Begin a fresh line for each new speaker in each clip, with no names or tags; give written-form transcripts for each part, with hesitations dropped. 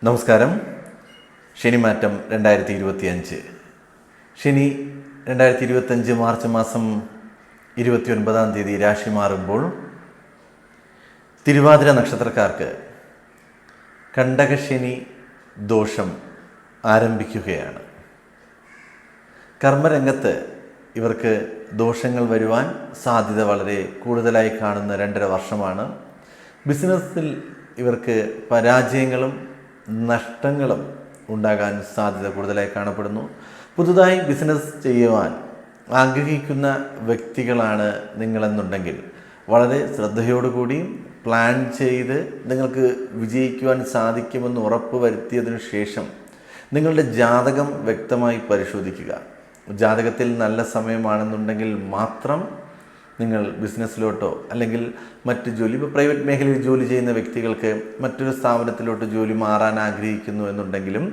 നമസ്കാരം. ശനിമാറ്റം 2025. ശനി 2025 മാർച്ച് മാസം 29-ാം തീയതി രാശി മാറുമ്പോൾ തിരുവാതിര നക്ഷത്രക്കാർക്ക് കണ്ടകശനി ദോഷം ആരംഭിക്കുകയാണ്. കർമ്മരംഗത്ത് ഇവർക്ക് ദോഷങ്ങൾ വരുവാൻ സാധ്യത വളരെ കൂടുതലായി കാണുന്ന 2.5 വർഷമാണ്. ബിസിനസ്സിൽ ഇവർക്ക് പരാജയങ്ങളും നഷ്ടങ്ങളും ഉണ്ടാകാൻ സാധ്യത കൂടുതലായി കാണപ്പെടുന്നു. പുതുതായി ബിസിനസ് ചെയ്യുവാൻ ആഗ്രഹിക്കുന്ന വ്യക്തികളാണ് നിങ്ങളെന്നുണ്ടെങ്കിൽ വളരെ ശ്രദ്ധയോടുകൂടി പ്ലാൻ ചെയ്ത് നിങ്ങൾക്ക് വിജയിക്കുവാൻ സാധിക്കുമെന്ന് ഉറപ്പ് വരുത്തിയതിനു ശേഷം നിങ്ങളുടെ ജാതകം വ്യക്തമായി പരിശോധിക്കുക. ജാതകത്തിൽ നല്ല സമയമാണെന്നുണ്ടെങ്കിൽ മാത്രം നിങ്ങൾ ബിസിനസ്സിലോട്ടോ അല്ലെങ്കിൽ മറ്റ് ജോലി, ഇപ്പോൾ പ്രൈവറ്റ് മേഖലയിൽ ജോലി ചെയ്യുന്ന വ്യക്തികൾക്ക് മറ്റൊരു സ്ഥാപനത്തിലോട്ട് ജോലി മാറാൻ ആഗ്രഹിക്കുന്നു എന്നുണ്ടെങ്കിലും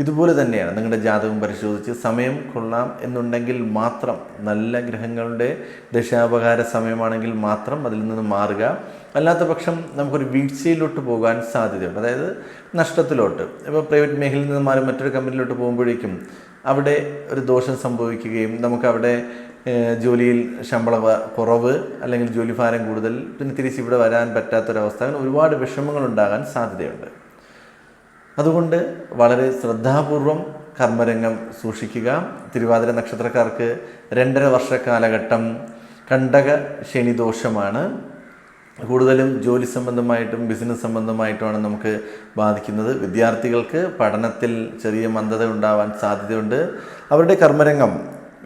ഇതുപോലെ തന്നെയാണ്. നിങ്ങളുടെ ജാതകം പരിശോധിച്ച് സമയം കൊള്ളാം എന്നുണ്ടെങ്കിൽ മാത്രം, നല്ല ഗ്രഹങ്ങളുടെ ദശാപകാര സമയമാണെങ്കിൽ മാത്രം അതിൽ നിന്ന് മാറുക. അല്ലാത്ത പക്ഷം നമുക്കൊരു വീഴ്ചയിലോട്ട് പോകാൻ സാധ്യതയുണ്ട്, അതായത് നഷ്ടത്തിലോട്ട്. ഇപ്പോൾ പ്രൈവറ്റ് മേഖലയിൽ നിന്ന് മാറി മറ്റൊരു കമ്പനിയിലോട്ട് പോകുമ്പോഴേക്കും അവിടെ ഒരു ദോഷം സംഭവിക്കുകയും നമുക്കവിടെ ജോലിയിൽ ശമ്പള കുറവ് അല്ലെങ്കിൽ ജോലി ഭാരം കൂടുതൽ, പിന്നെ തിരിച്ചിവിടെ വരാൻ പറ്റാത്തൊരവസ്ഥ, അങ്ങനെ ഒരുപാട് വിഷമങ്ങളുണ്ടാകാൻ സാധ്യതയുണ്ട്. അതുകൊണ്ട് വളരെ ശ്രദ്ധാപൂർവം കർമ്മരംഗം സൂക്ഷിക്കുക. തിരുവാതിര നക്ഷത്രക്കാർക്ക് 2.5 വർഷ കാലഘട്ടം കണ്ടക ശനി ദോഷമാണ്. കൂടുതലും ജോലി സംബന്ധമായിട്ടും ബിസിനസ് സംബന്ധമായിട്ടുമാണ് നമുക്ക് ബാധിക്കുന്നത്. വിദ്യാർത്ഥികൾക്ക് പഠനത്തിൽ ചെറിയ മന്ദത ഉണ്ടാവാൻ സാധ്യതയുണ്ട്. അവരുടെ കർമ്മരംഗം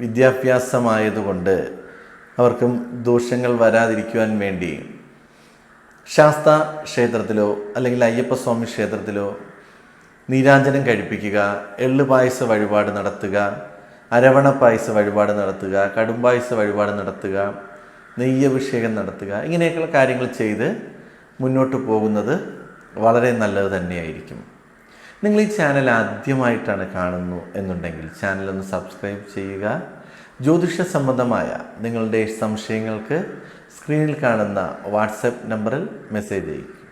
വിദ്യാഭ്യാസമായതുകൊണ്ട് അവർക്കും ദോഷങ്ങൾ വരാതിരിക്കുവാൻ വേണ്ടി ശാസ്ത ക്ഷേത്രത്തിലോ അല്ലെങ്കിൽ അയ്യപ്പസ്വാമി ക്ഷേത്രത്തിലോ നീരാഞ്ജനം കഴിപ്പിക്കുക, എള്ള് പായസ വഴിപാട് നടത്തുക, അരവണ പായസ വഴിപാട് നടത്തുക, കടുംപായസ വഴിപാട് നടത്തുക, നെയ്യഭിഷേകം നടത്തുക, ഇങ്ങനെയൊക്കെയുള്ള കാര്യങ്ങൾ ചെയ്ത് മുന്നോട്ട് പോകുന്നത് വളരെ നല്ലത് തന്നെയായിരിക്കും. നിങ്ങൾ ഈ ചാനൽ ആദ്യമായിട്ടാണ് കാണുന്നു എന്നുണ്ടെങ്കിൽ ചാനലൊന്ന് സബ്സ്ക്രൈബ് ചെയ്യുക. ജ്യോതിഷ സംബന്ധമായ നിങ്ങളുടെ സംശയങ്ങൾക്ക് സ്ക്രീനിൽ കാണുന്ന വാട്സപ്പ് നമ്പറിൽ മെസ്സേജ് ചെയ്യുക.